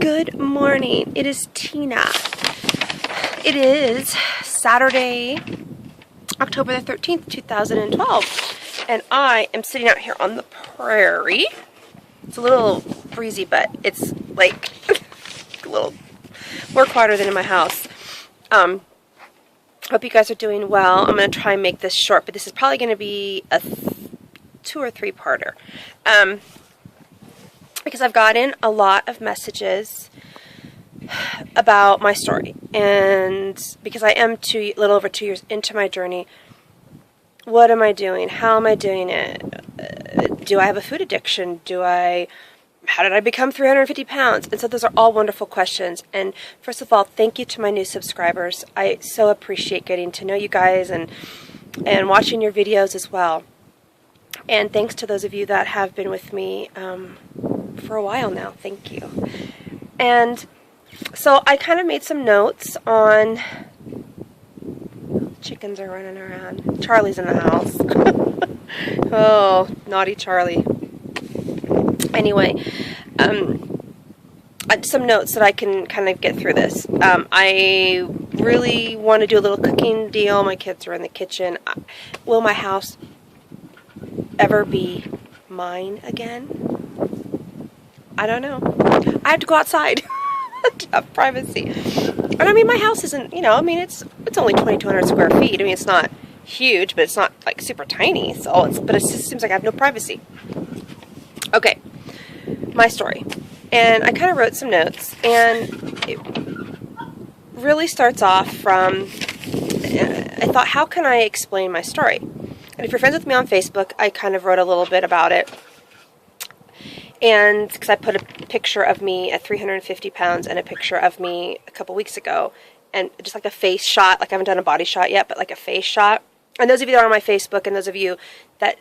Good morning. It is Tina. It is Saturday, October the 13th, 2012. And I am sitting out here on the prairie. It's a little breezy, but it's like a little more quieter than in my house. Hope you guys are doing well. I'm going to try and make this short, but this is probably going to be a 2 or 3 parter. Because I've gotten a lot of messages about my story, and because I am a little over 2 years into my journey, what am I doing? How am I doing it? Do I have a food addiction? How did I become 350 pounds? And so those are all wonderful questions. And first of all, thank you to my new subscribers. I so appreciate getting to know you guys and watching your videos as well. And thanks to those of you that have been with me for a while now. Thank you. And so I kind of made some notes on... Chickens are running around. Charlie's in the house. Oh, naughty Charlie. Anyway, some notes that I can kind of get through this. I really want to do a little cooking deal. My kids are in the kitchen. Will my house ever be mine again? I don't know. I have to go outside to have privacy. And I mean, my house isn't, you know, I mean, it's only 2,200 square feet. I mean, it's not huge, but it's not like super tiny. So but it just seems like I have no privacy. Okay, my story. And I kind of wrote some notes, and it really starts off from, I thought, how can I explain my story? And if you're friends with me on Facebook, I kind of wrote a little bit about it. And because I put a picture of me at 350 pounds and a picture of me a couple weeks ago, and just like a face shot, like I haven't done a body shot yet, but like a face shot. And those of you that are on my Facebook, and those of you that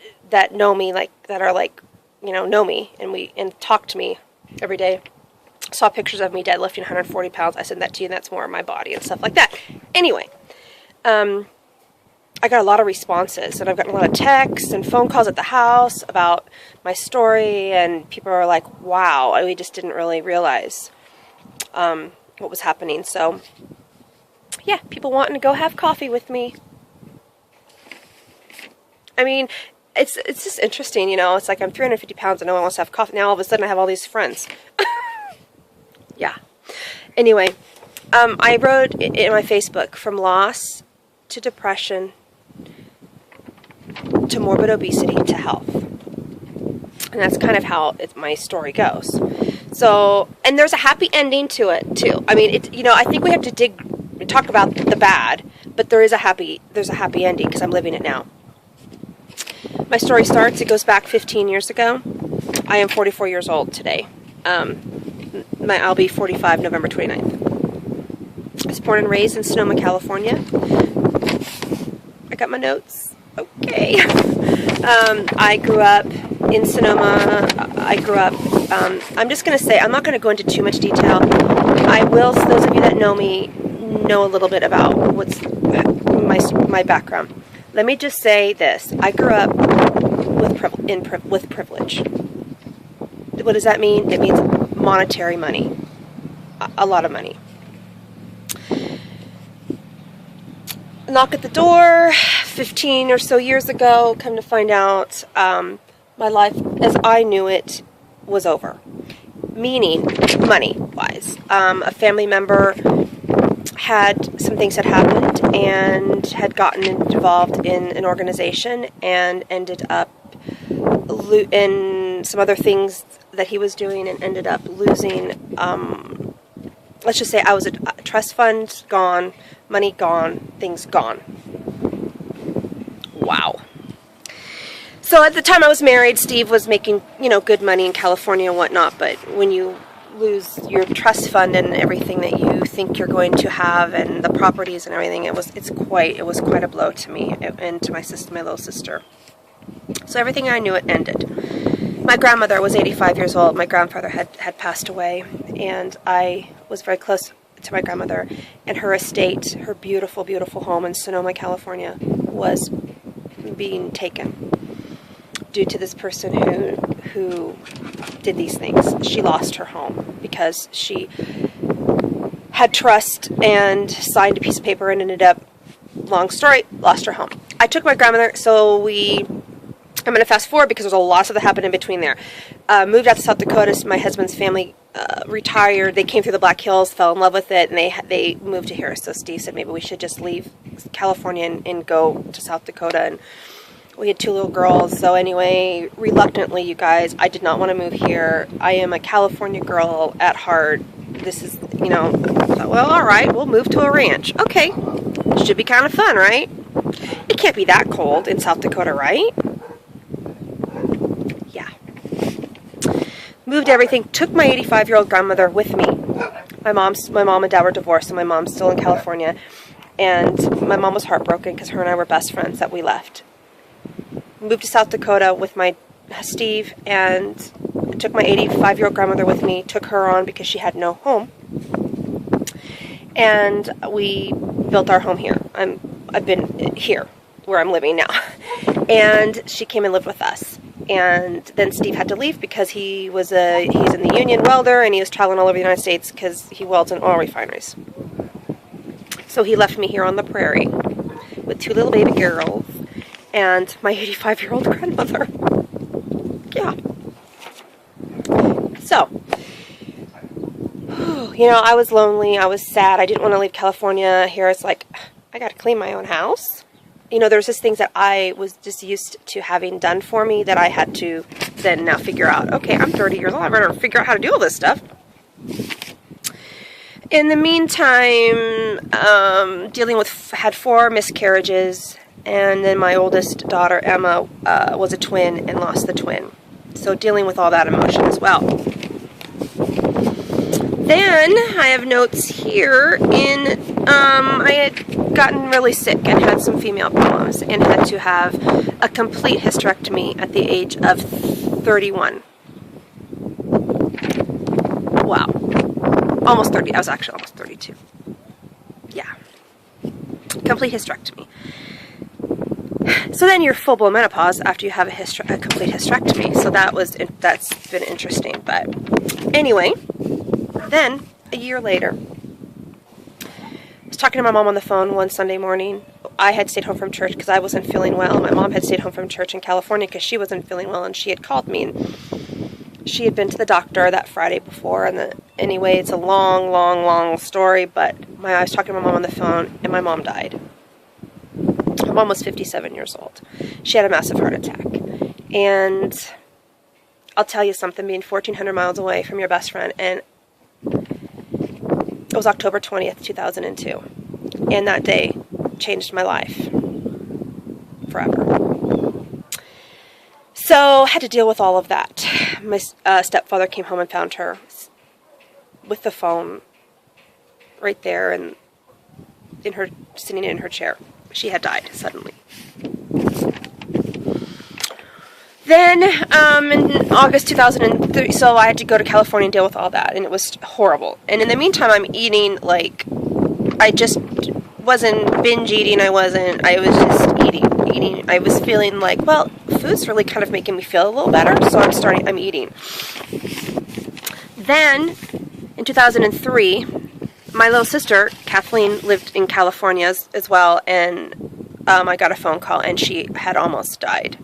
know me, like that are like, you know me and talk to me every day, saw pictures of me deadlifting 140 pounds. I sent that to you, and that's more of my body and stuff like that. Anyway, I got a lot of responses, and I've gotten a lot of texts and phone calls at the house about my story, and people are like, wow, we just didn't really realize what was happening. So, yeah, people wanting to go have coffee with me. I mean, it's just interesting, you know. It's like I'm 350 pounds and no one wants to have coffee. Now all of a sudden I have all these friends. Yeah. Anyway, I wrote in my Facebook, from loss to depression to morbid obesity to health. And that's kind of how my story goes. So, and there's a happy ending to it too. I mean, you know, I think we have to talk about the bad, but there's a happy ending because I'm living it now. My story starts, it goes back 15 years ago. I am 44 years old today. I'll be 45 November 29th. I was born and raised in Sonoma, California. I got my notes. Okay. I grew up in Sonoma. I'm just going to say, I'm not going to go into too much detail. I will, so those of you that know me, know a little bit about what's my background. Let me just say this. I grew up with privilege. What does that mean? It means monetary money. A lot of money. Knock at the door, 15 or so years ago, come to find out my life as I knew it was over. Meaning, money-wise. A family member had some things had happened and had gotten involved in an organization and ended up in some other things that he was doing and ended up losing, let's just say I was a trust fund gone, money gone, things gone. Wow. So at the time I was married, Steve was making, you know, good money in California and whatnot, but when you lose your trust fund and everything that you think you're going to have and the properties and everything, it was quite a blow to me and to my little sister. So everything I knew, it ended. My grandmother was 85 years old. My grandfather had passed away, and I was very close to my grandmother, and her estate, her beautiful, beautiful home in Sonoma, California, was being taken due to this person who did these things. She lost her home because she had trust and signed a piece of paper and ended up, long story, lost her home. I took my grandmother, so I'm going to fast forward because there's a lot of stuff that happened in between there. Moved out to South Dakota. So my husband's family retired. They came through the Black Hills, fell in love with it, and they moved to here. So Steve said maybe we should just leave California and go to South Dakota. And we had 2 little girls. So anyway, reluctantly, you guys, I did not want to move here. I am a California girl at heart. This is, you know, I thought, well, all right, we'll move to a ranch. Okay, should be kind of fun, right? It can't be that cold in South Dakota, right? Moved everything, took my 85-year-old grandmother with me. My mom and dad were divorced, and my mom's still in California. And my mom was heartbroken because her and I were best friends that we left. Moved to South Dakota with my Steve, and took my 85-year-old grandmother with me, took her on because she had no home. And we built our home here. I've been here, where I'm living now. And she came and lived with us. And then Steve had to leave because he's in the union welder, and he was traveling all over the United States because he welds in oil refineries. So he left me here on the prairie with 2 little baby girls and my 85-year-old grandmother. Yeah. So, you know, I was lonely. I was sad. I didn't want to leave California. Here it's like, I got to clean my own house. You know, there's just things that I was just used to having done for me that I had to then now figure out. Okay, I'm 30 years old. I better figure out how to do all this stuff. In the meantime, had 4 miscarriages, and then my oldest daughter, Emma, was a twin and lost the twin. So dealing with all that emotion as well. Then I have notes here I had gotten really sick and had some female problems and had to have a complete hysterectomy at the age of 31. Wow. Almost 30. I was actually almost 32. Yeah. Complete hysterectomy. So then you're full-blown menopause after you have a complete hysterectomy. So that's been interesting. But anyway, then a year later, I was talking to my mom on the phone one Sunday morning. I had stayed home from church because I wasn't feeling well. My mom had stayed home from church in California because she wasn't feeling well, and she had called me. And she had been to the doctor that Friday before. And anyway, it's a long, long, long story. But I was talking to my mom on the phone, and my mom died. My mom was 57 years old. She had a massive heart attack. And I'll tell you something, being 1,400 miles away from your best friend, and it was October 20th, 2002. And that day changed my life forever. So I had to deal with all of that. My stepfather came home and found her with the phone right there and sitting in her chair. She had died suddenly. Then, in August 2003, so I had to go to California and deal with all that, and it was horrible. And in the meantime, I'm eating, like, I just wasn't binge eating, I was just eating. I was feeling like, well, food's really kind of making me feel a little better, so I'm eating. Then, in 2003, my little sister, Kathleen, lived in California as well, and I got a phone call, and she had almost died.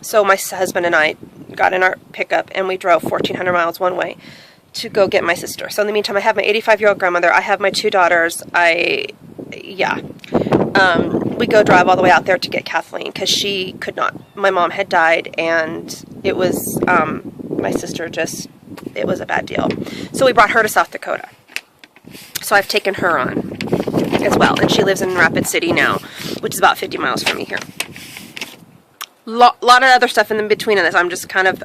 So my husband and I got in our pickup, and we drove 1,400 miles one way to go get my sister. So in the meantime, I have my 85-year-old grandmother. I have my 2 daughters. We go drive all the way out there to get Kathleen because she could not. My mom had died, and it was, my sister it was a bad deal. So we brought her to South Dakota. So I've taken her on as well, and she lives in Rapid City now, which is about 50 miles from me here. Lot of other stuff in between this. I'm just kind of,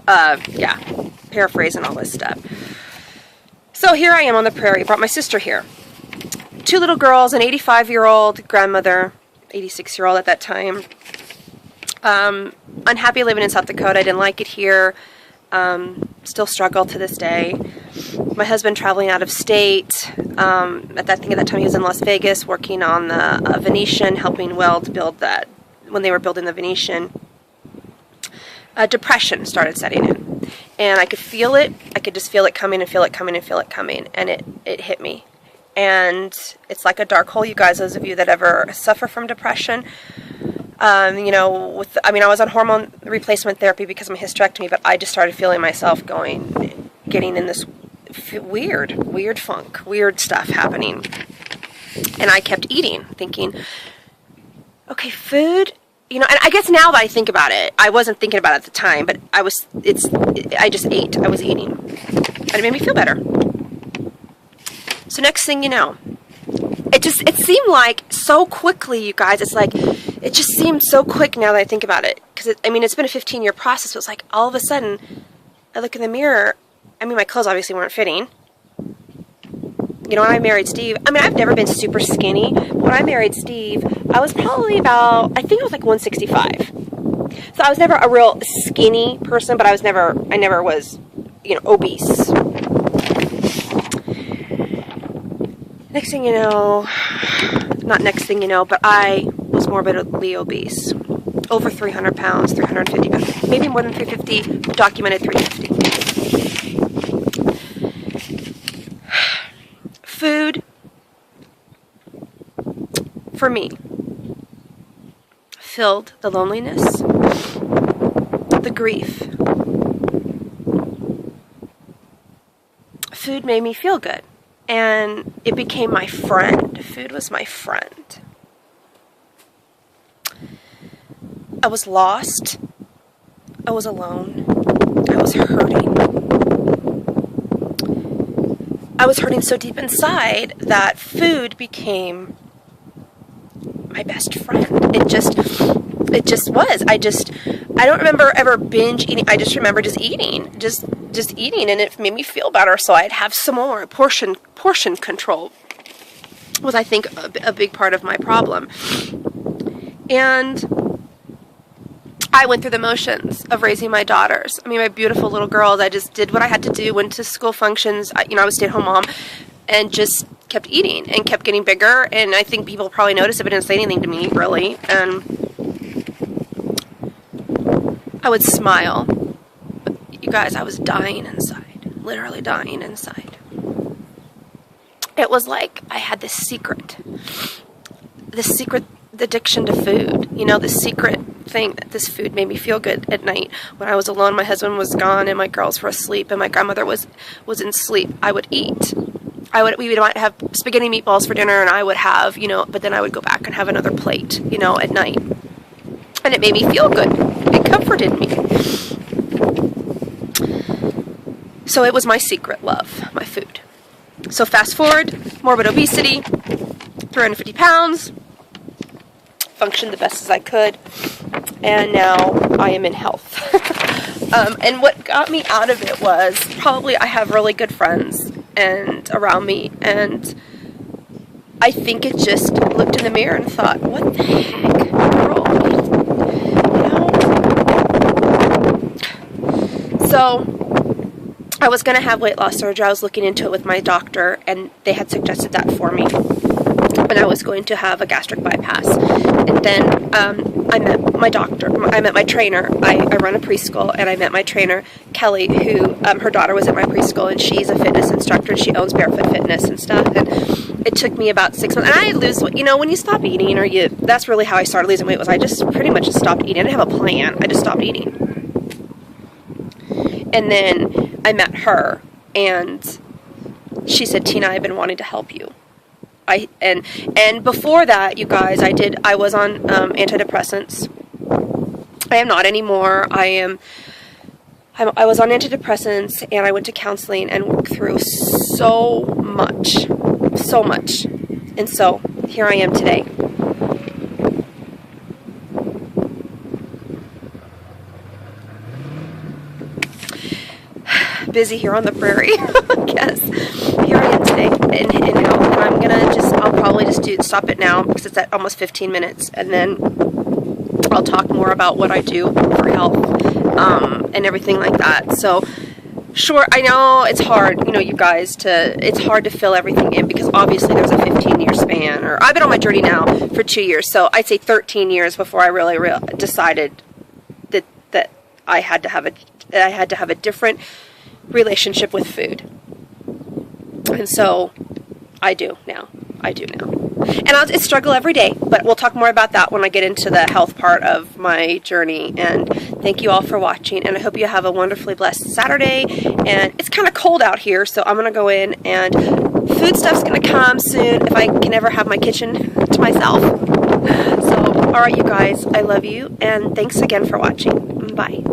paraphrasing all this stuff. So here I am on the prairie. Brought my sister here. 2 little girls, an 85-year-old grandmother, 86-year-old at that time. Unhappy living in South Dakota. I didn't like it here. Still struggle to this day. My husband traveling out of state. At that time he was in Las Vegas working on the Venetian, helping build that when they were building the Venetian. Depression started setting in. and I could feel it. I could just feel it coming and feel it coming and feel it coming, and it hit me. And it's like a dark hole, you guys, those of you that ever suffer from depression. You know, I was on hormone replacement therapy because of my hysterectomy, but I just started feeling myself getting in this weird funk, weird stuff happening. And I kept eating, thinking, okay, food, you know, and I guess now that I think about it, I wasn't thinking about it at the time, but I just ate. I was eating. And it made me feel better. So next thing you know, it seemed like so quickly, you guys, it just seemed so quick now that I think about it. Because, it's been a 15-year process, so it's like all of a sudden, I look in the mirror, my clothes obviously weren't fitting. You know, when I married Steve, I've never been super skinny. When I married Steve, I was probably about, I think I was like 165. So I was never a real skinny person, but I never was, obese. Next thing you know, not next thing you know, but I was morbidly obese. Over 300 pounds, 350 pounds, maybe more than 350, documented 350. Food, for me, filled the loneliness, the grief. Food made me feel good, and it became my friend. Food was my friend. I was lost. I was alone. I was hurting. I was hurting so deep inside that food became my best friend. It just was. I don't remember ever binge eating. I just remember just eating, just eating, and it made me feel better. So I'd have some more. Portion control was, I think, a big part of my problem. And I went through the motions of raising my daughters. My beautiful little girls. I just did what I had to do, went to school functions. I was a stay-at-home mom, and just kept eating and kept getting bigger. And I think people probably noticed it, but didn't say anything to me, really. And I would smile. But you guys, I was dying inside. Literally dying inside. It was like I had this secret addiction to food. This secret thing that this food made me feel good at night. When I was alone, my husband was gone, and my girls were asleep, and my grandmother was in sleep. I would eat. We would have spaghetti meatballs for dinner, and I would have, but then I would go back and have another plate, at night. And it made me feel good. It comforted me. So it was my secret love, my food. So fast forward, morbid obesity, 350 pounds, functioned the best as I could, and now I am in health. And what got me out of it was probably I have really good friends and around me, and I think it just looked in the mirror and thought, what the heck, girl? So I was going to have weight loss surgery. I was looking into it with my doctor, and they had suggested that for me. And I was going to have a gastric bypass. And then I met my doctor. I met my trainer. I run a preschool, and I met my trainer, Kelly, who her daughter was at my preschool, and she's a fitness instructor, and she owns Barefoot Fitness and stuff. And it took me about 6 months. And I lose, when you stop eating, that's really how I started losing weight, was I just pretty much just stopped eating. I didn't have a plan. I just stopped eating. And then I met her, and she said, Tina, I've been wanting to help you. And before that, you guys, I was on antidepressants. I am not anymore. I was on antidepressants, and I went to counseling and worked through so much. And so here I am today. Busy here on the prairie, I guess. Here I am today in health, and I'll probably just stop it now because it's at almost 15 minutes, and then I'll talk more about what I do for health, and everything like that. So, sure, I know it's hard, you guys, it's hard to fill everything in, because obviously there's a 15-year span, or I've been on my journey now for 2 years, so I'd say 13 years before I really decided that I had to have I had to have a different relationship with food. And so I do now. I do now. And it's a struggle every day, but we'll talk more about that when I get into the health part of my journey. And thank you all for watching, and I hope you have a wonderfully blessed Saturday. And it's kind of cold out here, so I'm going to go in, and food stuff's going to come soon if I can ever have my kitchen to myself. So, alright you guys, I love you, and thanks again for watching. Bye.